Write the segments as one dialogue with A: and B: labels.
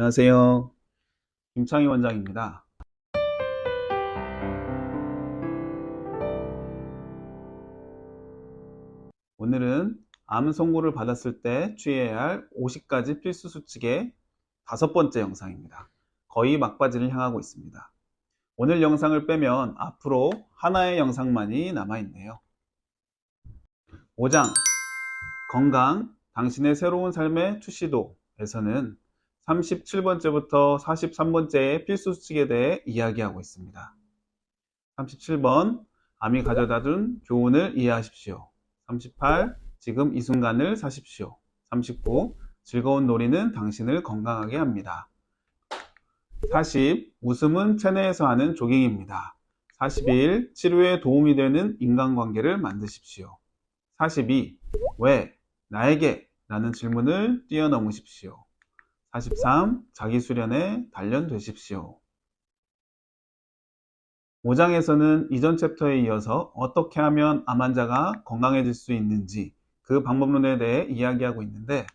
A: 안녕하세요. 김창희 원장입니다. 오늘은 암 선고를 받았을 때 취해야 할 50가지 필수 수칙의 5번째 영상입니다. 거의 막바지를 향하고 있습니다. 오늘 영상을 빼면 앞으로 하나의 영상만이 남아있네요. 5장 건강, 당신의 새로운 삶의 출시도에서는 37번째부터 43번째의 필수 수칙에 대해 이야기하고 있습니다. 37번 암이 가져다준 교훈을 이해하십시오. 38 지금 이 순간을 사십시오. 39 즐거운 놀이는 당신을 건강하게 합니다. 40 웃음은 체내에서 하는 조깅입니다. 41 치료에 도움이 되는 인간관계를 만드십시오. 42 왜? 나에게? 라는 질문을 뛰어넘으십시오. 43 자기 수련에 단련되십시오. 5장에서는 이전 챕터에 이어서 어떻게 하면 암 환자가 건강해질 수 있는지 그 방법론에 대해 이야기하고 있는데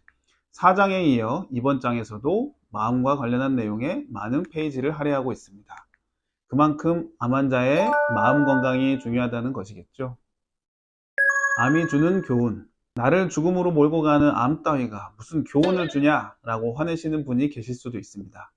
A: 4장에 이어 이번 장에서도 마음과 관련한 내용에 많은 페이지를 할애하고 있습니다. 그만큼 암 환자의 마음 건강이 중요하다는 것이겠죠. 암이 주는 교훈, 나를 죽음으로 몰고 가는 암 따위가 무슨 교훈을 주냐라고 화내시는 분이 계실 수도 있습니다.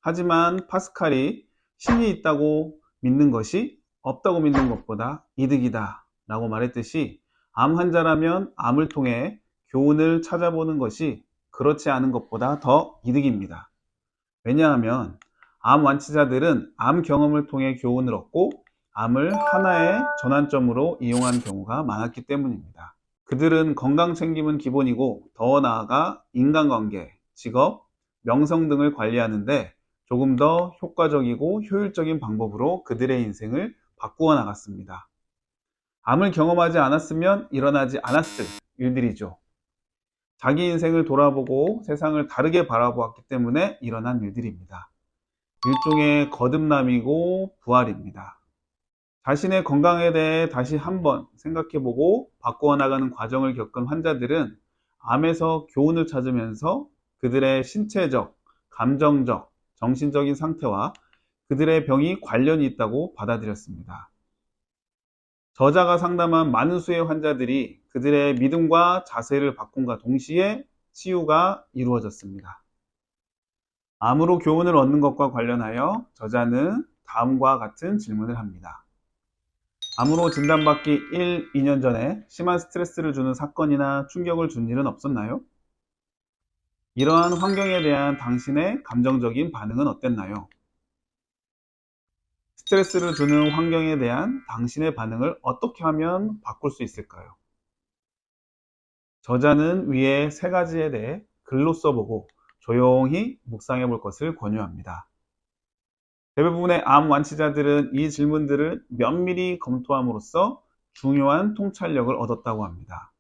A: 하지만 파스칼이 신이 있다고 믿는 것이 없다고 믿는 것보다 이득이다 라고 말했듯이 암 환자라면 암을 통해 교훈을 찾아보는 것이 그렇지 않은 것보다 더 이득입니다. 왜냐하면 암 완치자들은 암 경험을 통해 교훈을 얻고 암을 하나의 전환점으로 이용한 경우가 많았기 때문입니다. 그들은 건강 챙김은 기본이고 더 나아가 인간관계, 직업, 명성 등을 관리하는데 조금 더 효과적이고 효율적인 방법으로 그들의 인생을 바꾸어 나갔습니다. 암을 경험하지 않았으면 일어나지 않았을 일들이죠. 자기 인생을 돌아보고 세상을 다르게 바라보았기 때문에 일어난 일들입니다. 일종의 거듭남이고 부활입니다. 자신의 건강에 대해 다시 한번 생각해보고 바꾸어 나가는 과정을 겪은 환자들은 암에서 교훈을 찾으면서 그들의 신체적, 감정적, 정신적인 상태와 그들의 병이 관련이 있다고 받아들였습니다. 저자가 상담한 많은 수의 환자들이 그들의 믿음과 자세를 바꿈과 동시에 치유가 이루어졌습니다. 암으로 교훈을 얻는 것과 관련하여 저자는 다음과 같은 질문을 합니다. 암으로 진단받기 1, 2년 전에 심한 스트레스를 주는 사건이나 충격을 준 일은 없었나요? 이러한 환경에 대한 당신의 감정적인 반응은 어땠나요? 스트레스를 주는 환경에 대한 당신의 반응을 어떻게 하면 바꿀 수 있을까요? 저자는 위에 3가지에 대해 글로 써보고 조용히 묵상해 볼 것을 권유합니다. 대부분의 암 완치자들은 이 질문들을 면밀히 검토함으로써 중요한 통찰력을 얻었다고 합니다.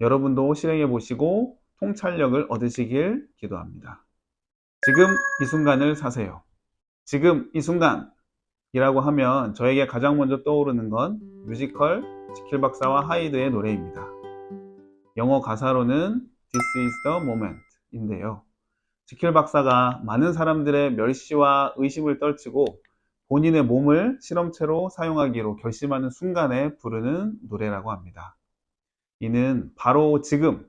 A: 여러분도 실행해 보시고 통찰력을 얻으시길 기도합니다. 지금 이 순간을 사세요. 지금 이 순간이라고 하면 저에게 가장 먼저 떠오르는 건 뮤지컬 지킬 박사와 하이드의 노래입니다. 영어 가사로는 This is the moment 인데요. 지킬 박사가 많은 사람들의 멸시와 의심을 떨치고 본인의 몸을 실험체로 사용하기로 결심하는 순간에 부르는 노래라고 합니다. 이는 바로 지금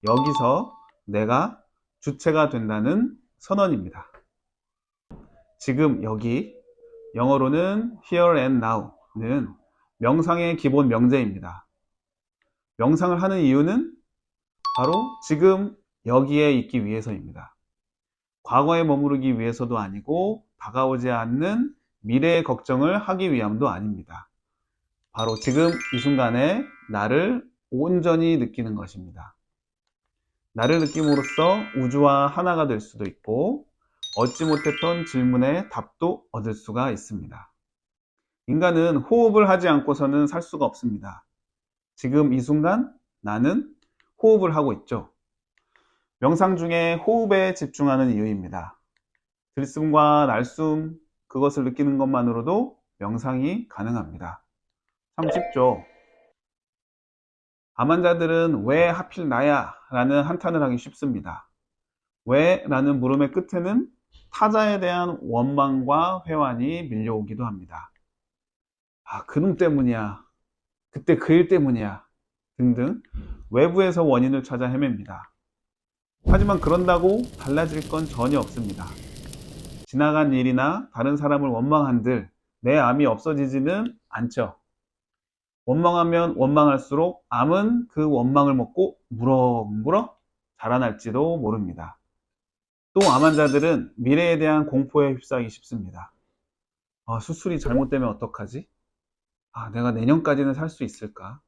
A: 여기서 내가 주체가 된다는 선언입니다. 지금 여기, 영어로는 here and now는 명상의 기본 명제입니다. 명상을 하는 이유는 바로 지금 여기에 있기 위해서입니다. 과거에 머무르기 위해서도 아니고 다가오지 않는 미래의 걱정을 하기 위함도 아닙니다. 바로 지금 이 순간에 나를 온전히 느끼는 것입니다. 나를 느낌으로써 우주와 하나가 될 수도 있고 얻지 못했던 질문에 답도 얻을 수가 있습니다. 인간은 호흡을 하지 않고서는 살 수가 없습니다. 지금 이 순간 나는 호흡을 하고 있죠. 명상 중에 호흡에 집중하는 이유입니다. 들숨과 날숨, 그것을 느끼는 것만으로도 명상이 가능합니다. 참 쉽죠. 암 환자들은 왜 하필 나야? 라는 한탄을 하기 쉽습니다. 왜? 라는 물음의 끝에는 타자에 대한 원망과 회환이 밀려오기도 합니다. 아, 그놈 때문이야. 그때 그 일 때문이야. 등등 외부에서 원인을 찾아 헤맵니다. 하지만 그런다고 달라질 건 전혀 없습니다. 지나간 일이나 다른 사람을 원망한들 내 암이 없어지지는 않죠. 원망하면 원망할수록 암은 그 원망을 먹고 무럭무럭 자라날지도 모릅니다. 또 암 환자들은 미래에 대한 공포에 휩싸이기 쉽습니다. 수술이 잘못되면 어떡하지? 내가 내년까지는 살 수 있을까?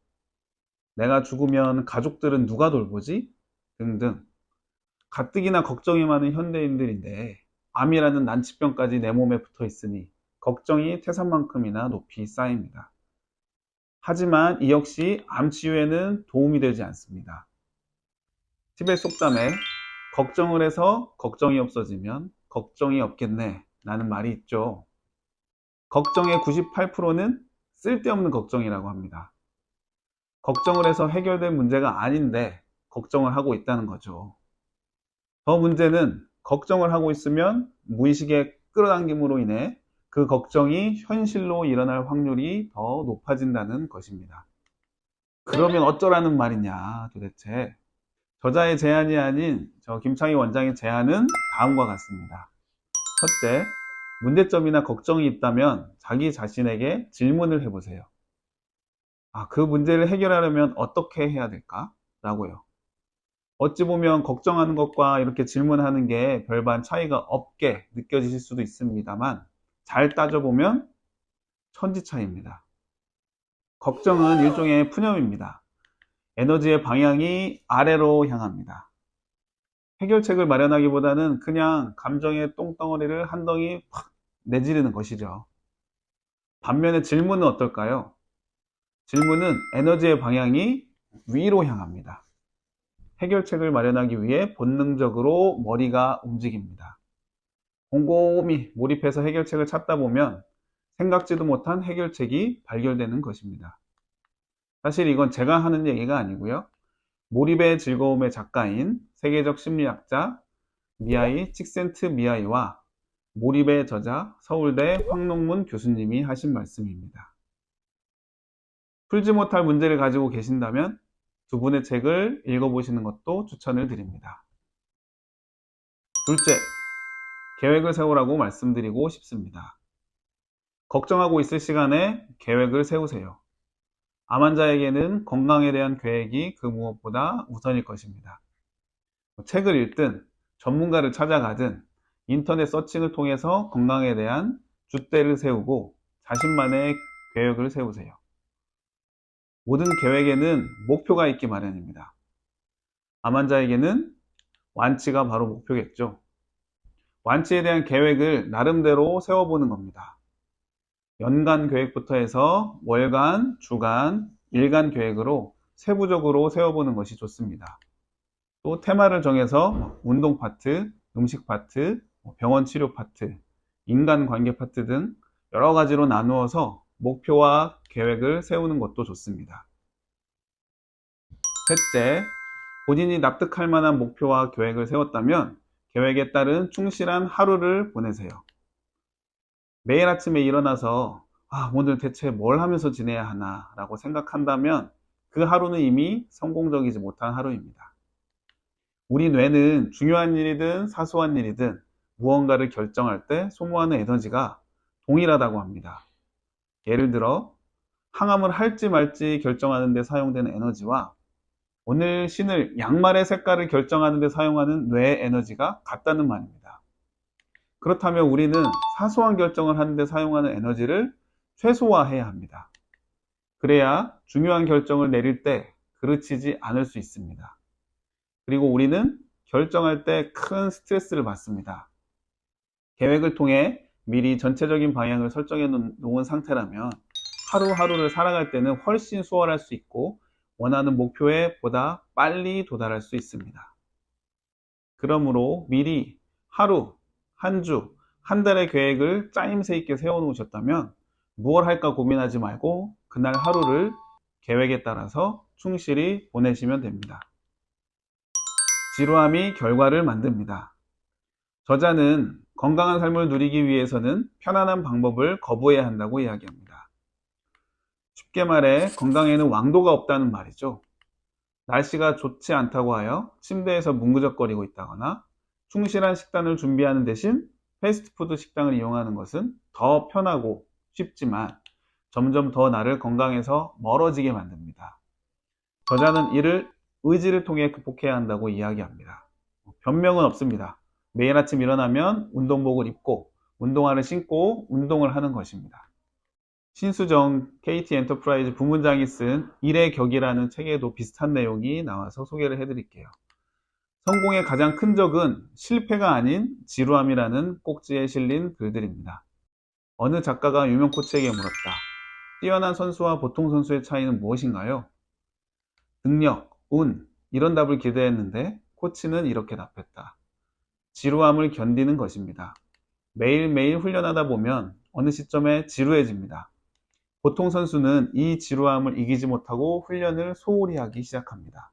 A: 내가 죽으면 가족들은 누가 돌보지? 등등 가뜩이나 걱정이 많은 현대인들인데 암이라는 난치병까지 내 몸에 붙어 있으니 걱정이 태산만큼이나 높이 쌓입니다. 하지만 이 역시 암 치유에는 도움이 되지 않습니다. 티베트 속담에 걱정을 해서 걱정이 없어지면 걱정이 없겠네 라는 말이 있죠. 걱정의 98%는 쓸데없는 걱정이라고 합니다. 걱정을 해서 해결될 문제가 아닌데 걱정을 하고 있다는 거죠. 더 문제는 걱정을 하고 있으면 무의식의 끌어당김으로 인해 그 걱정이 현실로 일어날 확률이 더 높아진다는 것입니다. 그러면 어쩌라는 말이냐 도대체. 저자의 제안이 아닌 저 김창희 원장의 제안은 다음과 같습니다. 첫째, 문제점이나 걱정이 있다면 자기 자신에게 질문을 해보세요. 그 문제를 해결하려면 어떻게 해야 될까? 라고요. 어찌 보면 걱정하는 것과 이렇게 질문하는 게 별반 차이가 없게 느껴지실 수도 있습니다만 잘 따져보면 천지 차이입니다. 걱정은 일종의 푸념입니다. 에너지의 방향이 아래로 향합니다. 해결책을 마련하기보다는 그냥 감정의 똥덩어리를 한 덩이 팍 내지르는 것이죠. 반면에 질문은 어떨까요? 질문은 에너지의 방향이 위로 향합니다. 해결책을 마련하기 위해 본능적으로 머리가 움직입니다. 곰곰이 몰입해서 해결책을 찾다 보면 생각지도 못한 해결책이 발견되는 것입니다. 사실 이건 제가 하는 얘기가 아니고요. 몰입의 즐거움의 작가인 세계적 심리학자 미하이 칙센트미하이와 몰입의 저자 서울대 황농문 교수님이 하신 말씀입니다. 풀지 못할 문제를 가지고 계신다면 두 분의 책을 읽어보시는 것도 추천을 드립니다. 둘째, 계획을 세우라고 말씀드리고 싶습니다. 걱정하고 있을 시간에 계획을 세우세요. 암 환자에게는 건강에 대한 계획이 그 무엇보다 우선일 것입니다. 책을 읽든 전문가를 찾아가든 인터넷 서칭을 통해서 건강에 대한 줏대를 세우고 자신만의 계획을 세우세요. 모든 계획에는 목표가 있기 마련입니다. 암 환자에게는 완치가 바로 목표겠죠. 완치에 대한 계획을 나름대로 세워보는 겁니다. 연간 계획부터 해서 월간, 주간, 일간 계획으로 세부적으로 세워보는 것이 좋습니다. 또 테마를 정해서 운동 파트, 음식 파트, 병원 치료 파트, 인간관계 파트 등 여러 가지로 나누어서 목표와 계획을 세우는 것도 좋습니다. 셋째, 본인이 납득할 만한 목표와 계획을 세웠다면 계획에 따른 충실한 하루를 보내세요. 매일 아침에 일어나서 오늘 대체 뭘 하면서 지내야 하나 라고 생각한다면 그 하루는 이미 성공적이지 못한 하루입니다. 우리 뇌는 중요한 일이든 사소한 일이든 무언가를 결정할 때 소모하는 에너지가 동일하다고 합니다. 예를 들어 항암을 할지 말지 결정하는 데 사용되는 에너지와 오늘 신을 양말의 색깔을 결정하는 데 사용하는 뇌의 에너지가 같다는 말입니다. 그렇다면 우리는 사소한 결정을 하는 데 사용하는 에너지를 최소화해야 합니다. 그래야 중요한 결정을 내릴 때 그르치지 않을 수 있습니다. 그리고 우리는 결정할 때 큰 스트레스를 받습니다. 계획을 통해 미리 전체적인 방향을 설정해 놓은 상태라면 하루하루를 살아갈 때는 훨씬 수월할 수 있고 원하는 목표에 보다 빨리 도달할 수 있습니다. 그러므로 미리 하루, 한 주, 한 달의 계획을 짜임새 있게 세워놓으셨다면 무엇 할까 고민하지 말고 그날 하루를 계획에 따라서 충실히 보내시면 됩니다. 지루함이 결과를 만듭니다. 저자는 건강한 삶을 누리기 위해서는 편안한 방법을 거부해야 한다고 이야기합니다. 쉽게 말해 건강에는 왕도가 없다는 말이죠. 날씨가 좋지 않다고 하여 침대에서 뭉그적거리고 있다거나 충실한 식단을 준비하는 대신 패스트푸드 식당을 이용하는 것은 더 편하고 쉽지만 점점 더 나를 건강에서 멀어지게 만듭니다. 저자는 이를 의지를 통해 극복해야 한다고 이야기합니다. 변명은 없습니다. 매일 아침 일어나면 운동복을 입고 운동화를 신고 운동을 하는 것입니다. 신수정 KT 엔터프라이즈 부문장이 쓴 일의 격이라는 책에도 비슷한 내용이 나와서 소개를 해드릴게요. 성공의 가장 큰 적은 실패가 아닌 지루함이라는 꼭지에 실린 글들입니다. 어느 작가가 유명 코치에게 물었다. 뛰어난 선수와 보통 선수의 차이는 무엇인가요? 능력, 운, 이런 답을 기대했는데 코치는 이렇게 답했다. 지루함을 견디는 것입니다. 매일매일 훈련하다 보면 어느 시점에 지루해집니다. 보통 선수는 이 지루함을 이기지 못하고 훈련을 소홀히 하기 시작합니다.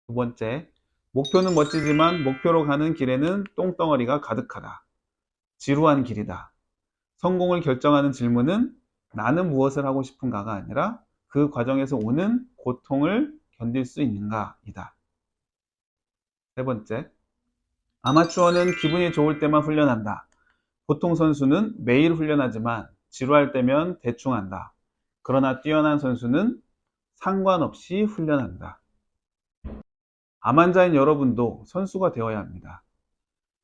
A: 두 번째, 목표는 멋지지만 목표로 가는 길에는 똥덩어리가 가득하다. 지루한 길이다. 성공을 결정하는 질문은 나는 무엇을 하고 싶은가가 아니라 그 과정에서 오는 고통을 견딜 수 있는가이다. 세 번째, 아마추어는 기분이 좋을 때만 훈련한다. 보통 선수는 매일 훈련하지만 지루할 때면 대충 한다. 그러나 뛰어난 선수는 상관없이 훈련한다. 암 환자인 여러분도 선수가 되어야 합니다.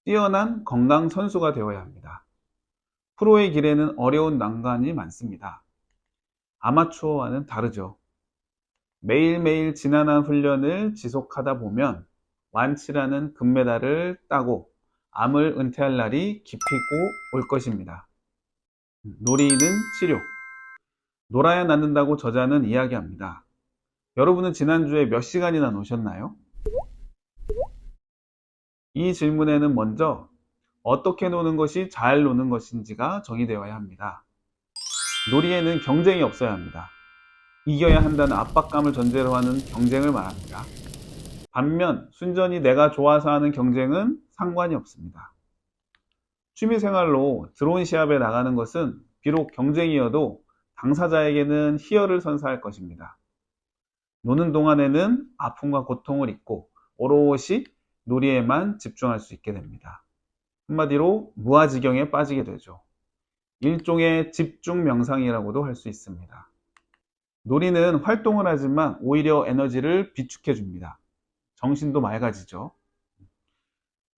A: 뛰어난 건강 선수가 되어야 합니다. 프로의 길에는 어려운 난관이 많습니다. 아마추어와는 다르죠. 매일매일 지난한 훈련을 지속하다 보면 완치라는 금메달을 따고 암을 은퇴할 날이 기필코 올 것입니다. 놀이는 치료. 놀아야 낫는다고 저자는 이야기합니다. 여러분은 지난주에 몇 시간이나 노셨나요? 이 질문에는 먼저 어떻게 노는 것이 잘 노는 것인지가 정의되어야 합니다. 놀이에는 경쟁이 없어야 합니다. 이겨야 한다는 압박감을 전제로 하는 경쟁을 말합니다. 반면 순전히 내가 좋아서 하는 경쟁은 상관이 없습니다. 취미생활로 드론 시합에 나가는 것은 비록 경쟁이어도 당사자에게는 희열을 선사할 것입니다. 노는 동안에는 아픔과 고통을 잊고 오롯이 놀이에만 집중할 수 있게 됩니다. 한마디로 무아지경에 빠지게 되죠. 일종의 집중 명상이라고도 할 수 있습니다. 놀이는 활동을 하지만 오히려 에너지를 비축해 줍니다. 정신도 맑아지죠.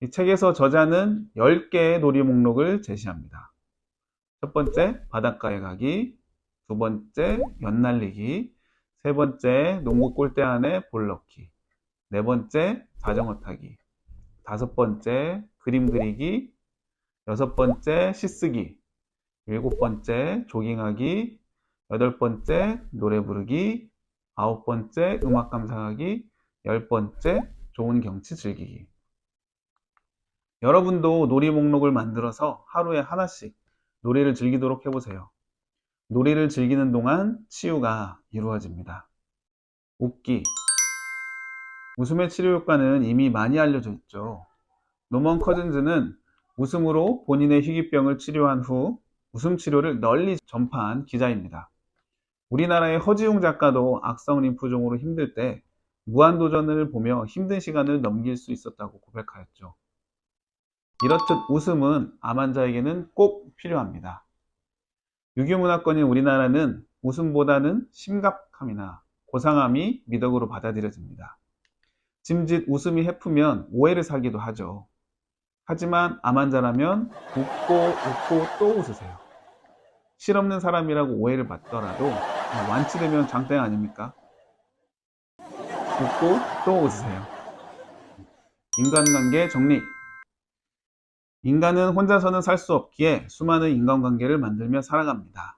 A: 이 책에서 저자는 10개의 놀이 목록을 제시합니다. 첫 번째, 바닷가에 가기. 두 번째, 연날리기. 세 번째, 농구 골대 안에 볼 넣기. 네 번째, 자전거 타기. 다섯 번째, 그림 그리기. 여섯 번째, 시쓰기. 일곱 번째, 조깅하기. 여덟 번째, 노래 부르기. 아홉 번째, 음악 감상하기. 열 번째, 좋은 경치 즐기기. 여러분도 놀이 목록을 만들어서 하루에 하나씩 놀이를 즐기도록 해보세요. 놀이를 즐기는 동안 치유가 이루어집니다. 웃기. 웃음의 치료 효과는 이미 많이 알려져 있죠. 노먼 커즌즈는 웃음으로 본인의 희귀병을 치료한 후 웃음 치료를 널리 전파한 기자입니다. 우리나라의 허지웅 작가도 악성 림프종으로 힘들 때 무한도전을 보며 힘든 시간을 넘길 수 있었다고 고백하였죠. 이렇듯 웃음은 암 환자에게는 꼭 필요합니다. 유교문화권인 우리나라는 웃음보다는 심각함이나 고상함이 미덕으로 받아들여집니다. 짐짓 웃음이 해프면 오해를 사기도 하죠. 하지만 암 환자라면 웃고 또 웃으세요. 실없는 사람이라고 오해를 받더라도 완치되면 장땡 아닙니까? 웃고 또 웃으세요. 인간관계 정리. 인간은 혼자서는 살 수 없기에 수많은 인간관계를 만들며 살아갑니다.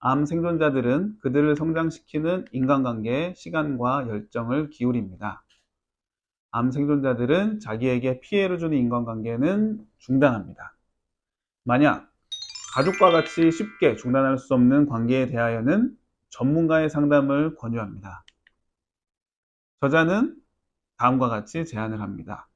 A: 암 생존자들은 그들을 성장시키는 인간관계에 시간과 열정을 기울입니다. 암 생존자들은 자기에게 피해를 주는 인간관계는 중단합니다. 만약 가족과 같이 쉽게 중단할 수 없는 관계에 대하여는 전문가의 상담을 권유합니다. 저자는 다음과 같이 제안을 합니다.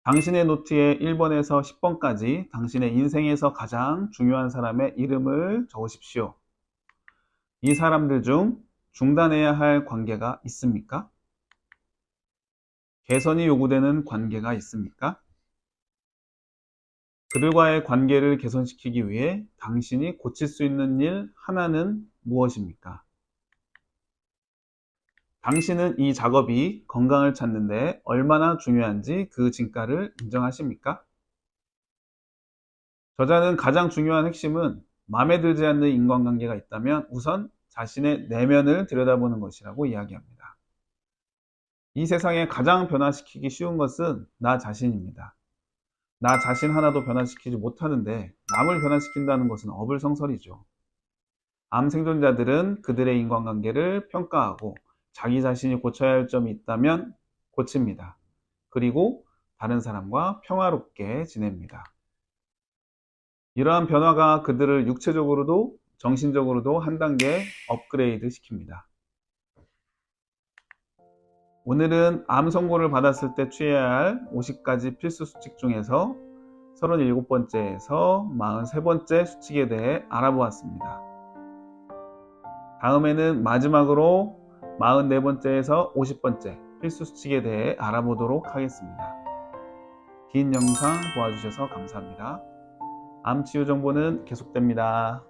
A: 당신의 노트에 1번에서 10번까지 당신의 인생에서 가장 중요한 사람의 이름을 적으십시오. 이 사람들 중 중단해야 할 관계가 있습니까? 개선이 요구되는 관계가 있습니까? 그들과의 관계를 개선시키기 위해 당신이 고칠 수 있는 일 하나는 무엇입니까? 당신은 이 작업이 건강을 찾는데 얼마나 중요한지 그 진가를 인정하십니까? 저자는 가장 중요한 핵심은 마음에 들지 않는 인간관계가 있다면 우선 자신의 내면을 들여다보는 것이라고 이야기합니다. 이 세상에 가장 변화시키기 쉬운 것은 나 자신입니다. 나 자신 하나도 변화시키지 못하는데 남을 변화시킨다는 것은 어불성설이죠. 암 생존자들은 그들의 인간관계를 평가하고 자기 자신이 고쳐야 할 점이 있다면 고칩니다. 그리고 다른 사람과 평화롭게 지냅니다. 이러한 변화가 그들을 육체적으로도 정신적으로도 한 단계 업그레이드 시킵니다. 오늘은 암 선고를 받았을 때 취해야 할 50가지 필수 수칙 중에서 37번째에서 43번째 수칙에 대해 알아보았습니다. 다음에는 마지막으로 44번째에서 50번째 필수 수칙에 대해 알아보도록 하겠습니다. 긴 영상 보아주셔서 감사합니다. 암 치유 정보는 계속됩니다.